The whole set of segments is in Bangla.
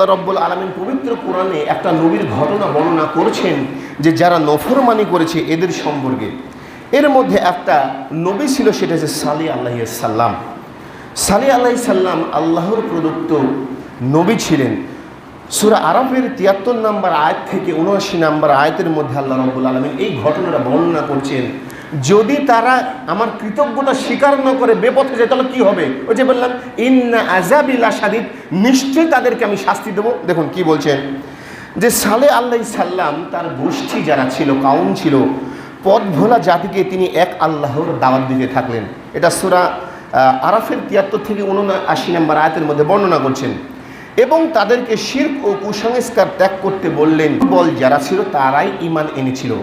আল্লাহ রাব্বুল আলামিন পবিত্র কোরআনে একটা নবীর ঘটনা বর্ণনা করছেন যে যারা নফরমানি করেছে এদের সম্পর্কে। এর মধ্যে একটা নবী ছিল, সেটা হচ্ছে সালেহ আলাইহিস সালাম। সালেহ আলাইহিস সালাম আল্লাহর প্রদত্ত নবী ছিলেন। সূরা আরাফের ৭৩ নম্বর আয়াত থেকে ৭৯ নম্বর আয়াতের মধ্যে আল্লাহ রাব্বুল আলামিন এই ঘটনাটা বর্ণনা করছেন। যদি তারা আমার কৃতজ্ঞতা স্বীকার না করে বেপথে যায় তাহলে কি হবে? ওই যে বললাম ইন্না আযাবি লাশাদীদ, নিশ্চয়ই তাদেরকে আমি শাস্তি দেবো। দেখুন কি বলছেন, যে সালেহ আলাইহিস সালাম তার গোষ্ঠী যারা ছিল, কাউম ছিল, পথ ভোলা জাতিকে তিনি এক আল্লাহর দাওয়াত দিতে থাকলেন। এটা সূরা আরাফের ৭৩ থেকে ৭৯ নম্বর আয়াতের মধ্যে বর্ণনা করছেন। এবং তাদেরকে শিরক ও কুসংস্কার ত্যাগ করতে বললেন। বল যারা ছিল তারাই ঈমান এনেছিল,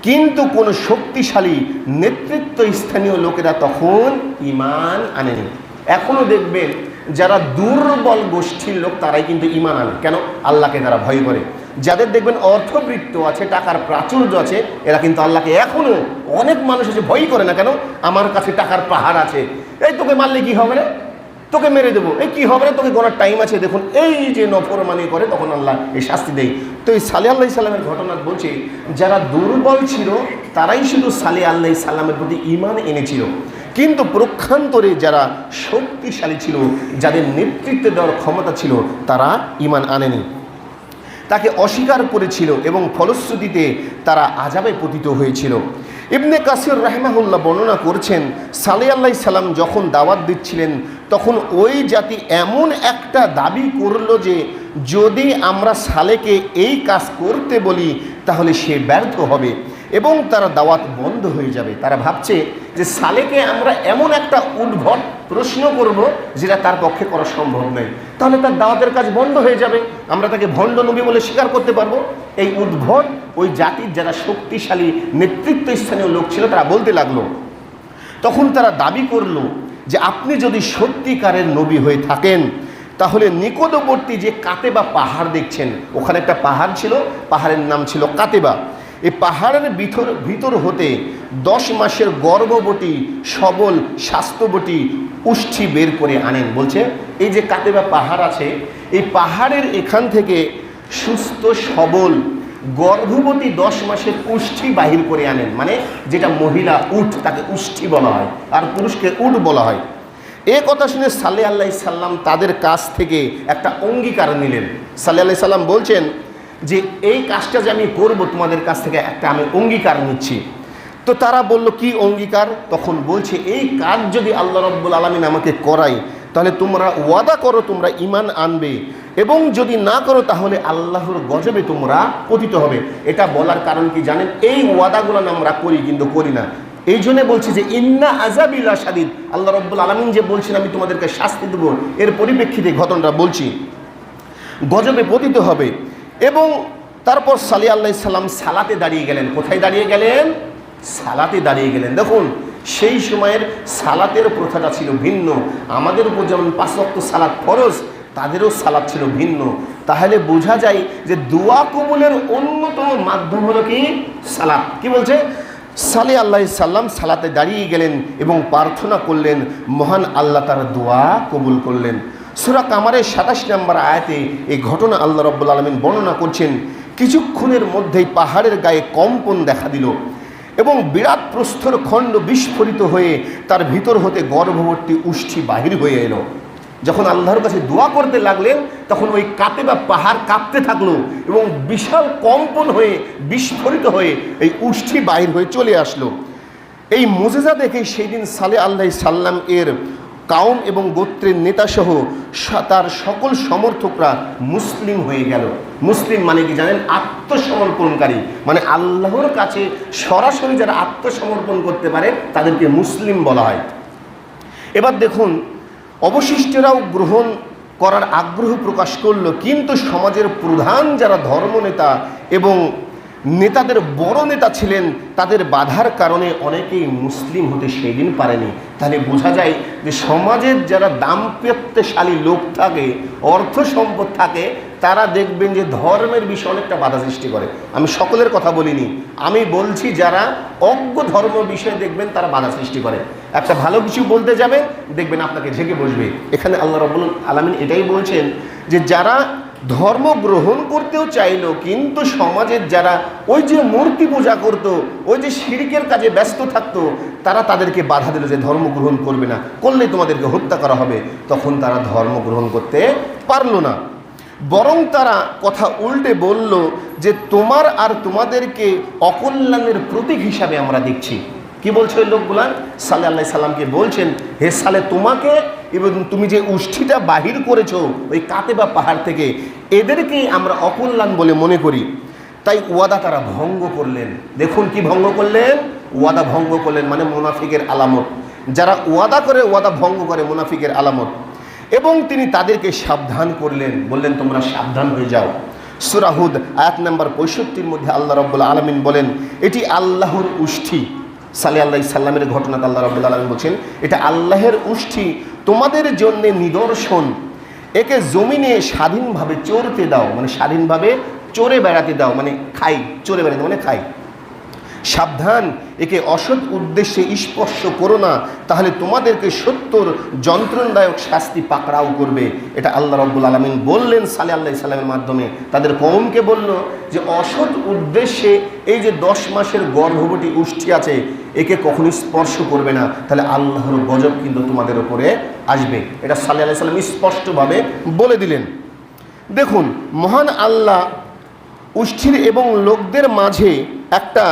কিন্তু কোনো শক্তিশালী নেতৃত্ব স্থানীয় লোকেরা তখন ঈমান আনেনি। এখনও দেখবেন যারা দুর্বল গোষ্ঠীর লোক তারাই কিন্তু ঈমান আনে। কেন? আল্লাহকে তারা ভয় করে। যাদের দেখবেন অর্থবৃত্ত আছে, টাকার প্রাচুর্য আছে, এরা কিন্তু আল্লাহকে এখনও অনেক মানুষ আছে ভয় করে না। কেন? আমার কাছে টাকার পাহাড় আছে, এই তোকে মারলে কি হবে রে, তোকে মেরে দেবো, এই কী হবে না, তোকে গড়ার টাইম আছে। দেখুন এই যে নফরমানি করে তখন আল্লাহ এই শাস্তি দেয়। তো এই সালেহ আলাইহিস সালামের ঘটনা বলছে, যারা দুর্বল ছিল তারাই শুধু সালেহ আলাইহিস সালামের প্রতি ঈমান এনেছিল, কিন্তু প্রক্ষান্তরে যারা শক্তিশালী ছিল, যাদের নেতৃত্ব দেওয়ার ক্ষমতা ছিল, তারা ঈমান আনেনি, তাকে অস্বীকার করেছিল এবং ফলশ্রুতিতে তারা আযাবে পতিত হয়েছিল। ইবনে কাসির রাহিমাহুল্লাহ বর্ণনা করছেন, সালেহ আলাইহিস সালাম যখন দাওয়াত দিচ্ছিলেন তখন ওই জাতি এমন একটা দাবি করলো যে যদি আমরা সালেহকে এই কাজ করতে বলি তাহলে সে ব্যর্থ হবে এবং তার দাওয়াত বন্ধ হয়ে যাবে। তারা ভাবছে যে সালেহকে আমরা এমন একটা উদ্ভট প্রশ্ন করব যেটা তার পক্ষে করা সম্ভব নয়, তাহলে তার দাওয়াতের কাজ বন্ধ হয়ে যাবে, আমরা তাকে ভণ্ড নবী বলে স্বীকার করতে পারবো। এই উদ্ভট ওই জাতির যারা শক্তিশালী নেতৃত্ব স্থানীয় লোক ছিল তারা বলতে লাগলো। তখন তারা দাবি করলো যে আপনি যদি সত্যিকারের নবী হয়ে থাকেন তাহলে নিকটবর্তী যে কাতেবা পাহাড় দেখছেন, ওখানে একটা পাহাড় ছিল, পাহাড়ের নাম ছিল কাতেবা। এই পাহাড়ের ভিতর হতে 10 মাসের গর্ভবতী সবল স্বাস্থ্যবতী উষ্ঠি বের করে আনেন। বলছে এই যে কাতেবা পাহাড় আছে, এই পাহাড়ের এখান থেকে সুস্থ সবল গর্ভবতী 10 মাসের উষ্ঠি বাহির করে আনেন। মানে যেটা মহিলা উট তাকে উষ্ঠি বলা হয়, আর পুরুষকে উট বলা হয়। এ কথা শুনে সালেহ আলাইহিস সালাম তাদের কাছ থেকে একটা অঙ্গীকার নিলেন। সালেহ আলাইহিস সালাম বলছেন যে এই কাজটা যে আমি করব তোমাদের কাছ থেকে একটা আমি অঙ্গীকার নিচ্ছি। তো তারা বলল কি অঙ্গীকার? তখন বলছে এই কাজ যদি আল্লাহ রাব্বুল আলামিন আমাকে করায় তাহলে তোমরা ওয়াদা করো তোমরা ঈমান আনবে, এবং যদি না করো তাহলে আল্লাহর গজবে তোমরা পতিত হবে। এটা বলার কারণ কি জানেন? এই ওয়াদাগুলো আমরা করি কিন্তু করি না। এই জন্য বলছি যে ইন্না আযাবি লাশাদীদ, আল্লাহ রাব্বুল আলামিন যে বলছেন আমি তোমাদেরকে শাস্তি দেব, এর পরিপ্রেক্ষিতে ঘটনাটা বলছি, গজবে পতিত হবে। এবং তারপর সালেহ আলাইহিস সালাম সালাতে দাঁড়িয়ে গেলেন। কোথায় দাঁড়িয়ে গেলেন? সালাতে দাঁড়িয়ে গেলেন। দেখুন সেই সময়ের সালাতের প্রথাটা ছিল ভিন্ন। আমাদের উপর যেমন 5 ওয়াক্ত সালাত ফরজ, তাদেরও সালাত ছিল ভিন্ন। তাহলে বোঝা যায় যে দোয়া কবুলের অন্যতম মাধ্যম হলো কি? সালাত। কি বলছে? সালেহ আলাইহিস সালাম সালাতে দাঁড়িয়ে গেলেন এবং প্রার্থনা করলেন, মহান আল্লাহ তার দোয়া কবুল করলেন। সূরা কামারের 27 নম্বর আয়াতে এই ঘটনা আল্লাহ রাব্বুল আলামিন বর্ণনা করছেন। কিছুক্ষণের মধ্যেই পাহাড়ের গায়ে কম্পন দেখা দিল এবং বিরাট প্রস্তর খণ্ড বিস্ফোরিত হয়ে তার ভিতর হতে গর্ভবতী উষ্ঠি বাহির হয়ে এলো। যখন আল্লাহর কাছে দোয়া করতে লাগলেন তখন ওই কাতেবা পাহাড় কাঁপতে থাকলো এবং বিশাল কম্পন হয়ে বিস্ফোরিত হয়ে এই উষ্ঠি বাহির হয়ে চলে আসলো। এই মুজিজা দেখে সেই দিন সালেহ আলাইহিস সালাম এর কাউম এবং গোত্রের নেতাসহ তার সকল সমর্থকরা মুসলিম হয়ে গেল। মুসলিম মানে কি জানেন? আত্মসমর্পণকারী, মানে আল্লাহর কাছে সরাসরি যারা আত্মসমর্পণ করতে পারে তাদেরকে মুসলিম বলা হয়। এবার দেখুন অবশিষ্টরাও গ্রহণ করার আগ্রহ প্রকাশ করলো, কিন্তু সমাজের প্রধান যারা ধর্মনেতা এবং নেতাদের বড় নেতা ছিলেন তাদের বাধার কারণে অনেকেই মুসলিম হতে সেই দিন পারেনি। তাহলে বোঝা যায় যে সমাজের যারা দাম্পত্যশালী লোক থাকে, অর্থ সম্পদ থাকে, তারা দেখবেন যে ধর্মের বিষয়ে অনেকটা বাধা সৃষ্টি করে। আমি সকলের কথা বলিনি, আমি বলছি যারা অজ্ঞ ধর্ম বিষয়ে দেখবেন তারা বাধা সৃষ্টি করে। একটা ভালো কিছু বলতে যাবেন দেখবেন আপনাকে ঝেঁকে বসবে। এখানে আল্লাহ রাব্বুল আলামিন এটাই বলছেন যে যারা ধর্ম গ্রহণ করতেও চাইলো, কিন্তু সমাজের যারা ওই যে মূর্তি পূজা করত, ওই যে শিরকের কাজে ব্যস্ত থাকতো, তারা তাদেরকে বাধা দিল যে ধর্ম গ্রহণ করবে না, করলে তোমাদেরকে হত্যা করা হবে। তখন তারা ধর্ম গ্রহণ করতে পারলো না, বরং তারা কথা উল্টে বলল যে তোমার আর তোমাদেরকে অকল্যাণের প্রতীক হিসাবে আমরা দেখছি। কি বলছে ওই লোকগুলা? সালে আল্লাহ সাল্লামকে বলছেন, হে সালে, তোমাকে এবং তুমি যে উষ্ঠিটা বাহির করেছো ওই কাতেবা পাহাড় থেকে, এদেরকেই আমরা অকল্যাণ বলে মনে করি। তাই ওয়াদা তারা ভঙ্গ করলেন। দেখুন কি ভঙ্গ করলেন? ওয়াদা ভঙ্গ করলেন, মানে মুনাফিকের আলামত। যারা ওয়াদা করে, ওয়াদা ভঙ্গ করে, মুনাফিকের আলামত। এবং তিনি তাদেরকে সাবধান করলেন, বললেন তোমরা সাবধান হয়ে যাও। সূরা হুদ আয়াত নাম্বার 65 মধ্যে আল্লাহ রাব্বুল আলামিন বলেন, এটি আল্লাহর উষ্ঠি। সালে আল্লাহ সাল্লামের ঘটনাতে আল্লাহ রাব্বুল আলামিন বলছেন, এটা আল্লাহের উষ্ঠি, তোমাদের জন্য নিদর্শন। একে জমিনে স্বাধীনভাবে চরতে দাও, মানে স্বাধীনভাবে চরে বেড়াতে দাও, মানে খাই, চরে বেড়াতে মানে খাই। সাবধান, একে অসৎ উদ্দেশ্যে স্পর্শ করো না, তাহলে তোমাদেরকে সত্যর যন্ত্রণাদায়ক শাস্তি পাকড়াও করবে। এটা আল্লাহ রাব্বুল আলামিন বললেন সালে আল্লাহ সাল্লামের মাধ্যমে, তাদের কওমকে বলল যে অসৎ উদ্দেশ্যে এই যে 10 মাসের গর্ভবতী উষ্ঠি আছে, একে কখনো স্পর্শ করবে না, তাহলে আল্লাহর গজব কিন্তু তোমাদের উপরে আসবে। এটা সালে আল্লাহ সাল্লাম স্পষ্টভাবে বলে দিলেন। দেখুন, মহান আল্লাহ উষ্ঠির এবং লোকদের মাঝে একটা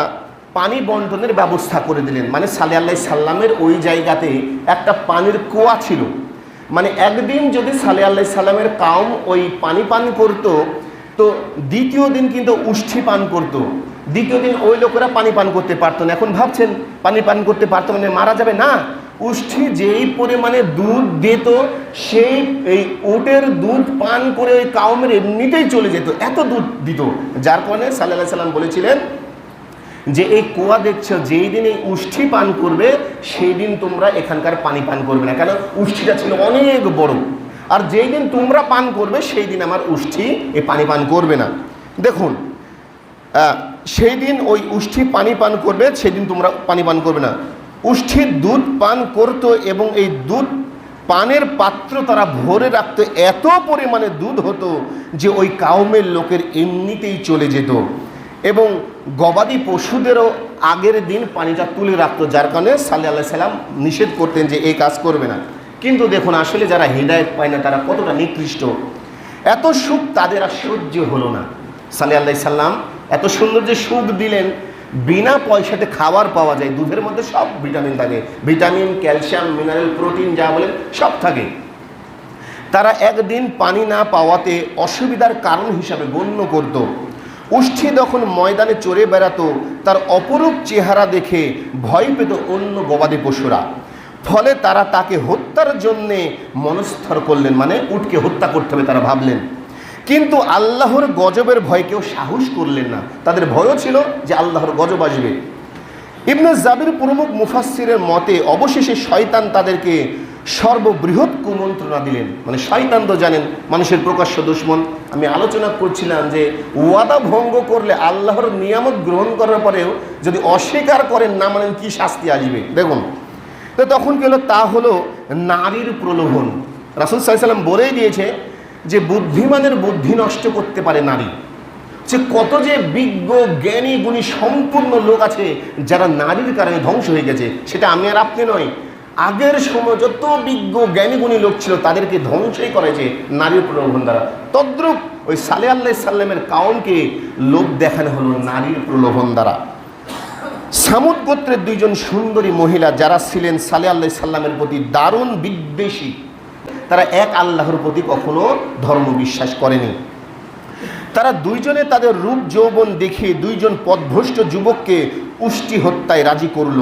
পানি বন্টনের ব্যবস্থা করে দিলেন। মানে সালে আল্লাহ সাল্লামের ওই জায়গাতে একটা পানির কুয়া ছিল। মানে একদিন যদি সালে আল্লাহ সাল্লামের কাউম ওই পানি পান করত, তো দ্বিতীয় দিন কিন্তু উষ্ঠি পান করত। দ্বিতীয় দিন ওই লোকেরা পানি পান করতে পারতো না। এখন ভাবছেন পানি পান করতে পারতো মানে মারা যাবে না, উষ্ঠি যেই পরিমাণে দুধ দিত, সেই এই উটের দুধ পান করে ওই কাউমের এমনিতেই চলে যেত, এত দুধ দিত। যার কারণে সাল্লাল্লাহু আলাইহি সাল্লাম বলেছিলেন যে এই কুয়া দেখছো, যেই দিন এই উষ্ঠি পান করবে সেই দিন তোমরা এখানকার পানি পান করবে না, কেন উষ্ঠিটা ছিল অনেক বড়। আর যেই দিন তোমরা পান করবে সেই দিন আমার উষ্ঠি এই পানি পান করবে না। দেখুন, সেই দিন ওই উষ্ঠি পানি পান করবে, সেদিন তোমরা পানি পান করবে না। উষ্ঠির দুধ পান করতো এবং এই দুধ পানের পাত্র তারা ভরে রাখতো, এত পরিমাণে দুধ হতো যে ওই কাউমের লোকের এমনিতেই চলে যেত। এবং গবাদি পশুদেরও আগের দিন পানিটা তুলে রাখতো, যার কারণে সাল্লাল্লাহু আলাইহি সাল্লাম নিষেধ করতেন যে এই কাজ করবে না। কিন্তু দেখুন, আসলে যারা হিদায়াত পায় না তারা কতটা নিকৃষ্ট। এত সুখ তাদের আর সহ্য হলো না। সাল্লাল্লাহু আলাইহি সাল্লাম এত সুন্দর যে সুখ দিলেন, বিনা পয়সাতে খাবার পাওয়া যায়, দুধের মধ্যে সব ভিটামিন থাকে, ভিটামিন, ক্যালসিয়াম, মিনারেল, প্রোটিন যা বলেন সব থাকে। তারা একদিন পানি না পাওয়াতে অসুবিধার কারণ হিসাবে গণ্য করত। উষ্ঠি যখন ময়দানে চড়ে বেড়াতো, তার অপরূপ চেহারা দেখে ভয় পেত অন্য গবাদি পশুরা। ফলে তারা তাকে হত্যার জন্যে মনস্থর করলেন, মানে উটকে হত্যা করতে হবে তারা ভাবলেন। কিন্তু আল্লাহর গজবের ভয় কেউ সাহস করলেন না, তাদের ভয়ও ছিল যে আল্লাহর গজব আসবে। ইবনে জাবির প্রমুখ মুফাসসিরের মতে অবশেষে শয়তান তাদেরকে সর্ববৃহৎ কুমন্ত্রণা দিলেন। মানে শয়তান তো জানেন মানুষের প্রকাশ্য দুশমন। আমি আলোচনা করছিলাম যে ওয়াদা ভঙ্গ করলে, আল্লাহর নিয়ামত গ্রহণ করার পরেও যদি অস্বীকার করেন, না মানেন কি শাস্তি আসবে। দেখুন, তো তখন কি হলো? তা হলো নারীর প্রলোভন। রাসূল সাল্লাল্লাহু আলাইহি ওয়াসাল্লাম বলেই দিয়েছে যে বুদ্ধিমানের বুদ্ধি নষ্ট করতে পারে নারী। যে কত যে বিজ্ঞ, জ্ঞানী, গুণী সম্পূর্ণ লোক আছে যারা নারীর কারণে ধ্বংস হয়ে গেছে, সেটা আমি আর আপনি নয়। আগের সময় যত বিজ্ঞ, জ্ঞানী, গুণী লোক ছিল তাদেরকে ধ্বংসই করেছে নারীর প্রলোভন দ্বারা। তদ্রূপ ওই সালেহ আলাইহিস সালামের কাউমকে লোক দেখানো হলো নারীর প্রলোভন দ্বারা। সামুদ গোত্রের 2 জন সুন্দরী মহিলা যারা ছিলেন সালেহ আলাইহিস সালামের প্রতি দারুণ বিদ্বেষী, তারা এক আল্লাহর প্রতি কখনো ধর্ম বিশ্বাস করেনি। তারা 2 জনে তাদের রূপ যৌবন দেখে 2 জন পথভ্রষ্ট যুবককে উষ্ঠি হত্যায় রাজি করল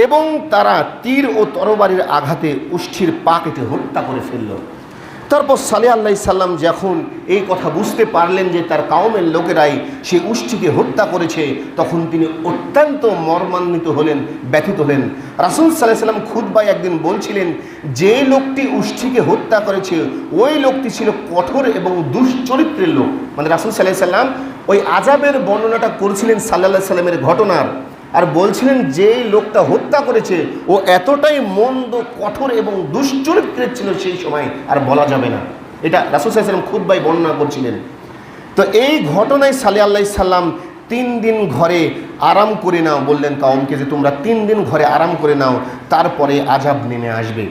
এবং তারা তীর ও তরবারির আঘাতে উষ্ঠির পা কেটে হত্যা করে ফেলল। তারপর সালেহ আলাইহিস সালাম যখন এই কথা বুঝতে পারলেন যে তার কাউমের লোকেরাই সেই উষ্ঠিকে হত্যা করেছে, তখন তিনি অত্যন্ত মর্মান্বিত হলেন, ব্যথিত হলেন। রাসূল সাল্লাল্লাহু আলাইহি সাল্লাম খুতবায় একদিন বলছিলেন, যে লোকটি উষ্ঠিকে হত্যা করেছে ওই লোকটি ছিল কঠোর এবং দুশ্চরিত্রের লোক। মানে রাসূল সাল্লাল্লাহু আলাইহি সাল্লাম ওই আযাবের বর্ণনাটা করছিলেন সাল্লাল্লাহু আলাইহি সাল্লামের ঘটনার, আর বলছিলেন যে লোকটা হত্যা করেছে ও এতটাই মন্দ, কঠোর এবং দুশ্চরিত্রের ছিল সেই সময়, আর বলা যাবে না। এটা রাসূল সাল্লাল্লাহু আলাইহি ওয়াসাল্লাম খুতবায় বর্ণনা করছিলেন। তো এই ঘটনায় সালেহ আলাইহিস সালাম 3 দিন ঘরে আরাম করে নাও বললেন কওমকে, যে তোমরা 3 দিন ঘরে আরাম করে নাও, তারপরে আযাব নেমে আসবে।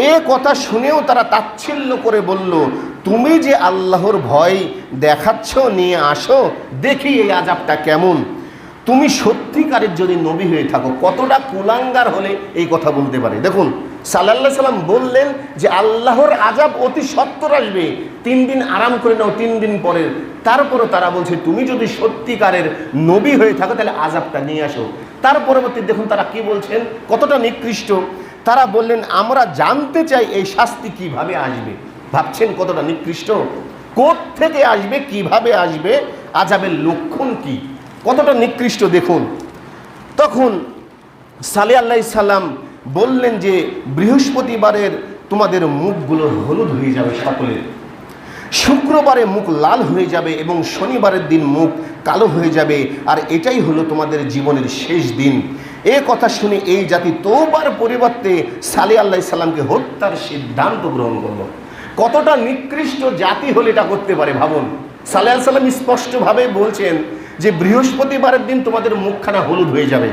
এ কথা শুনেও তারা তাচ্ছিল্য করে বলল, তুমি যে আল্লাহর ভয় দেখাচ্ছ, নিয়ে আসো দেখি এই আযাবটা কেমন। তুমি সত্যিকারের যদি নবী হয়ে থাকো, কতটা কুলাঙ্গার হলে এই কথা বলতে পারে। দেখুন সাল্লাল্লাহু আলাইহি সাল্লাম বললেন যে আল্লাহর আযাব অতি সত্বর আসবে, 3 দিন আরাম করে নাও 3 দিন পরে। তারপরও তারা বলছে তুমি যদি সত্যিকারের নবী হয়ে থাকো তাহলে আযাবটা নিয়ে আসো। তার পরবর্তী দেখুন তারা কি বলছেন, কতটা নিকৃষ্ট। তারা বললেন আমরা জানতে চাই এই শাস্তি কিভাবে আসবে। ভাবছেন কতটা নিকৃষ্ট, কোত্থেকে আসবে, কিভাবে আসবে, আযাবের লক্ষণ কি, কতটা নিকৃষ্ট দেখুন। তখন সালেহ আলাইহিস সালাম বললেন যে বৃহস্পতিবারের তোমাদের মুখগুলো হলুদ হয়ে যাবে সকলের, শুক্রবারে মুখ লাল হয়ে যাবে এবং শনিবারের দিন মুখ কালো হয়ে যাবে, আর এটাই হলো তোমাদের জীবনের শেষ দিন। এ কথা শুনে এই জাতি তওবার পরিবর্তে সালেহ আলাইহিস সালামকে হত্যার সিদ্ধান্ত গ্রহণ করলো। কতটা নিকৃষ্ট জাতি হলে এটা করতে পারে ভাবুন। সালেহ আলাইহিস সালাম স্পষ্টভাবে বলছেন যে বৃহস্পতিবারের দিন তোমাদের মুখখানা হলুদ হয়ে যাবে,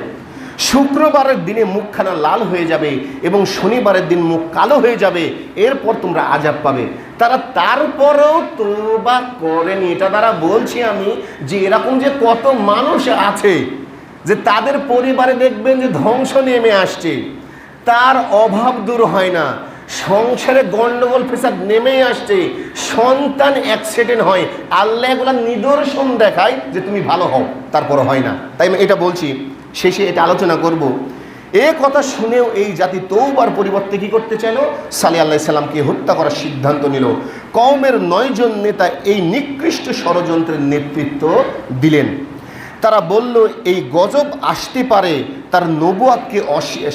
শুক্রবারের দিনে মুখখানা লাল হয়ে যাবে এবং শনিবারের দিন মুখ কালো হয়ে যাবে, এরপর তোমরা আযাব পাবে। তারা তারপরেও তওবা করেনি। এটা দ্বারা বলছি আমি যে এরকম যে কত মানুষ আছে যে তাদের পরিবারে দেখবেন যে ধ্বংস নেমে আসছে, তার অভাব দূর হয় না, সংসারে গন্ডগোল ফেসাদ নেমেই আসছে, সন্তান অ্যাক্সিডেন্ট হয়, আল্লাহ এগুলা নিদর্শন দেখায় যে তুমি ভালো হও, তারপর হয় না। তাই আমি এটা বলছি, শেষে এটা আলোচনা করব। এ কথা শুনেও এই জাতি তওবার পরিবর্তে কি করতে চাইল, সালেহ আলাইহিস সালামকে হত্যা করার সিদ্ধান্ত নিল। কওমের 9 জন নেতা এই নিকৃষ্ট ষড়যন্ত্রের নেতৃত্ব দিলেন। তারা বলল এই গজব আসতে পারে তার নবুয়াতকে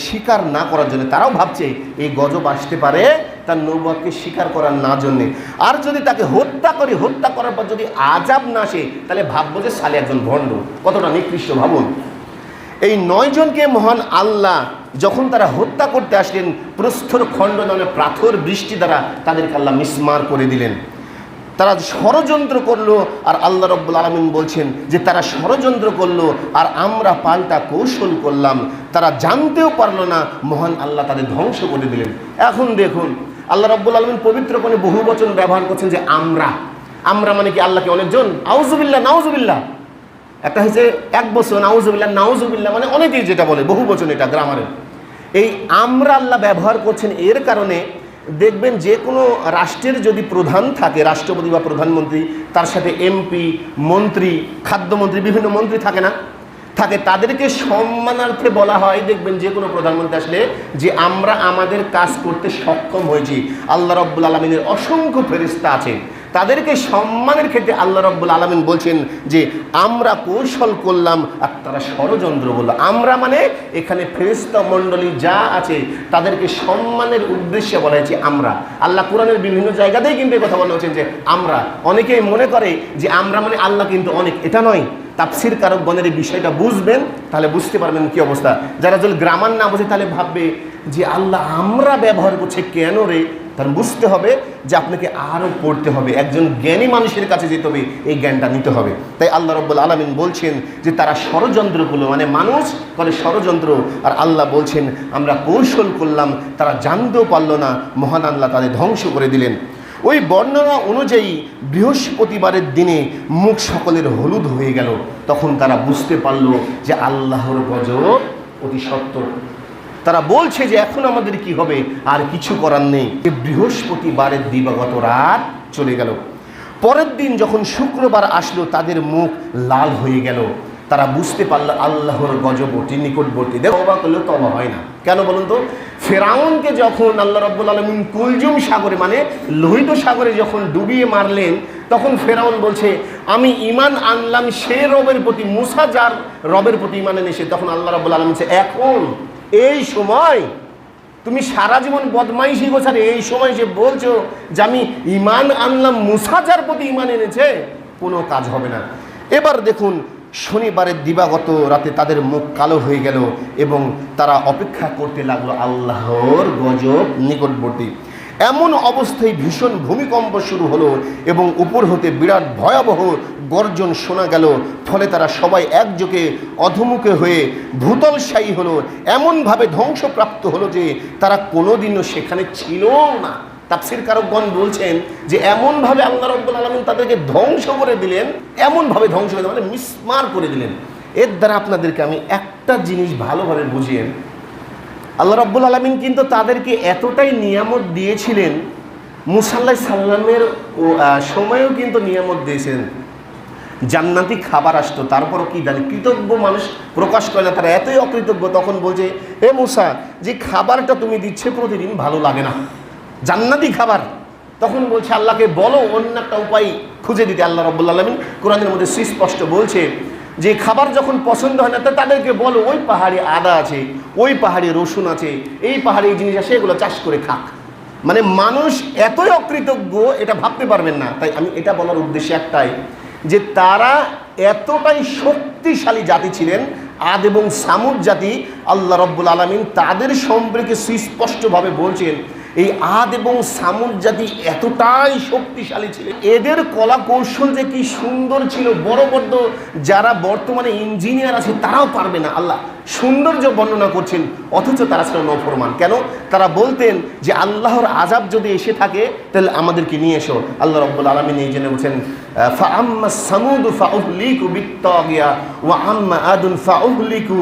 স্বীকার না করার জন্য। তারাও ভাবছে এই গজব আসতে পারে তার নবুয়াতকে স্বীকার করার না জন্যে। আর যদি তাকে হত্যা করি, হত্যা করার পর যদি আযাব না আসে, তাহলে ভাববো যে সালেহ একজন ভণ্ড। কতটা নিকৃষ্ট ভাবুন। এই 9 জনকে মহান আল্লাহ যখন তারা হত্যা করতে আসলেন, প্রস্তর খণ্ড নামে পাথর বৃষ্টি দ্বারা তাদেরকে আল্লাহ মিসমার করে দিলেন। তারা ষড়যন্ত্র করলো, আর আল্লাহ রাব্বুল আলামিন বলছেন যে তারা ষড়যন্ত্র করলো আর আমরা পাল্টা কৌশল করলাম। তারা জানতেও পারলো না, মহান আল্লাহ তাদের ধ্বংস করে দিলেন। এখন দেখুন আল্লাহ রাব্বুল আলামিন পবিত্র কোণে বহু বচন ব্যবহার করছেন যে আমরা। আমরা মানে কি আল্লাহকে অনেকজন? আউযুবিল্লাহ, নাউযুবিল্লাহ। একটা হচ্ছে এক বচন, নাউযুবিল্লাহ, নাউযুবিল্লাহ মানে অনেকেই যেটা বলে, বহু বচন, এটা গ্রামারে। এই আমরা আল্লাহ ব্যবহার করছেন এর কারণে দেখবেন যে কোনো রাষ্ট্রের যদি প্রধান থাকে, রাষ্ট্রপতি বা প্রধানমন্ত্রী, তার সাথে এমপি, মন্ত্রী, খাদ্যমন্ত্রী, বিভিন্ন মন্ত্রী থাকে না, থাকে, তাদেরকে সম্মানার্থে বলা হয় দেখবেন যে কোনো প্রধানমন্ত্রী আসলে যে আমরা আমাদের কাজ করতে সক্ষম হয়েছি। আল্লাহ রাব্বুল আলামিনের অসংখ্য ফেরেশতা আছে, তাদেরকে সম্মানের ক্ষেত্রে আল্লাহ রাব্বুল আলামিন বলছেন যে আমরা কৌশল করলাম আর তারা ষড়যন্ত্র করলো। আমরা মানে এখানে ফেরেশতা মণ্ডলী যা আছে তাদেরকে সম্মানের উদ্দেশ্যে বলা হয়েছে আমরা। আল্লাহ কোরআনের বিভিন্ন জায়গাতেই কিন্তু এই কথা বলা হচ্ছেন যে আমরা। অনেকেই মনে করে যে আমরা মানে আল্লাহ কিন্তু অনেক, এটা নয়। তাফসীর কারকগণের এই বিষয়টা বুঝবেন, তাহলে বুঝতে পারবেন কি অবস্থা। যারা যদি গ্রামার না বোঝে তাহলে ভাববে যে আল্লাহ আমরা ব্যবহার করছে কেন রে। তার বুঝতে হবে যে আপনাকে আরও পড়তে হবে, একজন জ্ঞানী মানুষের কাছে যেতে হবে, এই জ্ঞানটা নিতে হবে। তাই আল্লাহ রাব্বুল আলামিন বলছেন যে তারা ষড়যন্ত্রগুলো, মানে মানুষ করে ষড়যন্ত্র, আর আল্লাহ বলছেন আমরা কৌশল করলাম, তারা জানতেও পারল না, মহান আল্লাহ তাদের ধ্বংস করে দিলেন। ওই বর্ণনা অনুযায়ী বৃহস্পতিবারের দিনে মুখ সকলের হলুদ হয়ে গেল। তখন তারা বুঝতে পারল যে আল্লাহর গজব অতি সত্বর। তারা বলছে যে এখন আমাদের কি হবে, আর কিছু করার নেই। বৃহস্পতিবারের দিবাগত রাত চলে গেল। পরের দিন যখন শুক্রবার আসলো, তাদের মুখ লাল হয়ে গেল। তারা বুঝতে পারলো আল্লাহর গজব অতি নিকটবর্তী। তওবা করলেও তওবা হয় না। কেন বলুন তো? ফেরাউনকে যখন আল্লাহ রাব্বুল আলামিন কুলজুম সাগরে মানে লোহিত সাগরে যখন ডুবিয়ে মারলেন, তখন ফেরাউন বলছে আমি ঈমান আনলাম সে রবের প্রতি, মুসা যার রবের প্রতি ঈমান এনেছে। তখন আল্লাহ রাব্বুল আলামিন বলছে এখন এই সময় তুমি সারা জীবন বদমাইশি করছো, এই সময় যে বলছো যে আমি ঈমান আনলাম মুসা যার প্রতি ঈমান এনেছে, কোনো কাজ হবে না। এবার দেখুন শনিবারের দিবাগত রাতে তাদের মুখ কালো হয়ে গেল এবং তারা অপেক্ষা করতে লাগলো আল্লাহর গজব নিকটবর্তী। এমন অবস্থায় ভীষণ ভূমিকম্প শুরু হলো এবং উপর হতে বিরাট ভয়াবহ গর্জন শোনা গেল। ফলে তারা সবাই একযোগে অধমুখে হয়ে ভূতলশায়ী হলো, এমনভাবে ধ্বংসপ্রাপ্ত হলো যে তারা কোনোদিনও সেখানে ছিল না। তাফসীর কারকগণ বলছেন যে এমনভাবে আল্লাহ রাব্বুল আলামিন তাদেরকে ধ্বংস করে দিলেন, এমনভাবে ধ্বংস করে দিলেন, মানে মিসমার করে দিলেন। এর দ্বারা আপনাদেরকে আমি একটা জিনিস ভালোভাবে বুঝিয়েন, আল্লাহ রাব্বুল আলামিন কিন্তু তাদেরকে এতটাই নিয়ামত দিয়েছিলেন, মূসা আলাইহিস সালামের সময়েও কিন্তু নিয়ামত দিয়েছেন, জান্নাতি খাবার আসতো, তারপরও কি জানি কৃতজ্ঞ মানুষ প্রকাশ করে না, তারা এতই অকৃতজ্ঞ। তখন বলছে, এ মূসা, যে খাবারটা তুমি দিচ্ছে প্রতিদিন ভালো লাগে না, জান্নাতি খাবার। তখন বলছে আল্লাহকে বলো অন্য একটা উপায় খুঁজে দিতে। আল্লাহ রাব্বুল আলামিন কোরআনের মধ্যে সুস্পষ্ট বলছে যে খাবার যখন পছন্দ হয় না তাদেরকে বলো ওই পাহাড়ে আদা আছে, ওই পাহাড়ে রসুন আছে, এই পাহাড়ে এই জিনিস আছে, এগুলো চাষ করে খাক। মানে মানুষ এতই অকৃতজ্ঞ এটা ভাবতে পারবেন না। তাই আমি এটা বলার উদ্দেশ্য একটাই, যে তারা এতটাই শক্তিশালী জাতি ছিলেন, আদ এবং সামুদ জাতি। আল্লাহ রাব্বুল আলামিন তাদের সম্পর্কে সুস্পষ্টভাবে বলছেন, এই আদ এবং সামুদ জাতি এতটাই শক্তিশালী ছিল, এদের কলা কৌশল যে কি সুন্দর ছিল, বড় বড় যারা বর্তমানে ইঞ্জিনিয়ার আছে তারাও পারবে না। আল্লাহ সৌন্দর্য বর্ণনা করছেন, অথচ তারা ছিল নফরমান। কেন? তারা বলতেন যে আল্লাহর আযাব যদি এসে থাকে তাহলে আমাদেরকে নিয়ে এসো। আল্লাহ রাব্বুল আলামিন এই জন্য বলছেন, ফাআম্মা সামুদু ফাউহলিকু বিত্তাগিয়া ওয়া আম্মা আদুন ফাউহলিকু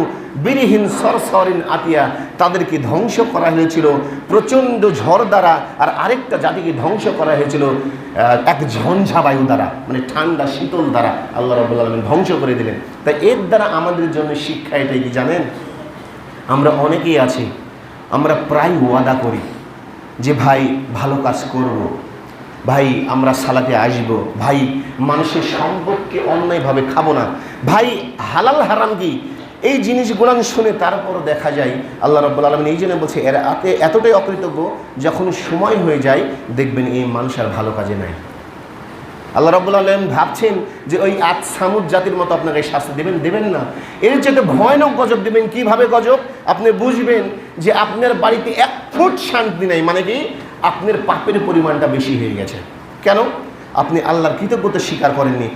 বিরিহিন সরসরিন আতিয়া। তাদেরকে ধ্বংস করা হয়েছিল প্রচণ্ড ঝড় দ্বারা, আর আরেকটা জাতিকে ধ্বংস করা হয়েছিল এক ঝঞ্ঝা বায়ু দ্বারা, মানে ঠান্ডা শীতল দ্বারা আল্লাহ রাব্বুল আলামিন ধ্বংস করে দিলেন। তাই এর দ্বারা আমাদের জন্য শিক্ষা এটাই কি জানেন, আমরা অনেকেই আছি, আমরা প্রায় ওয়াদা করি যে ভাই ভালো কাজ করব, ভাই আমরা সালাতে আসব, ভাই মানুষের সম্পদকে অন্যায়ভাবে খাবো না, ভাই হালাল হারাম কি এই জিনিসগুলো শুনে তারপর দেখা যায় আল্লাহ রাব্বুল আলামিন এই জন্য বলছে এরা এতটাই অকৃতজ্ঞ, যখন সময় হয়ে যায় দেখবেন এই মানুষ আর ভালো কাজে নাই। আল্লাহ রাব্বুল আলামিন ভাবছেন যে ওই আদ সামুদ জাতির মতো আপনাকে শাস্তি দেবেন না, এর চেয়ে ভয়ানক গজব দেবেন। কিভাবে গজব? আপনি বুঝবেন যে আপনার বাড়িতে 1 ফুট শান্তি নেই, মানে কি আপনার পাপের পরিমাণটা বেশি হয়ে গেছে। কেন? আপনি আল্লাহর কৃতজ্ঞতা স্বীকার করেননি।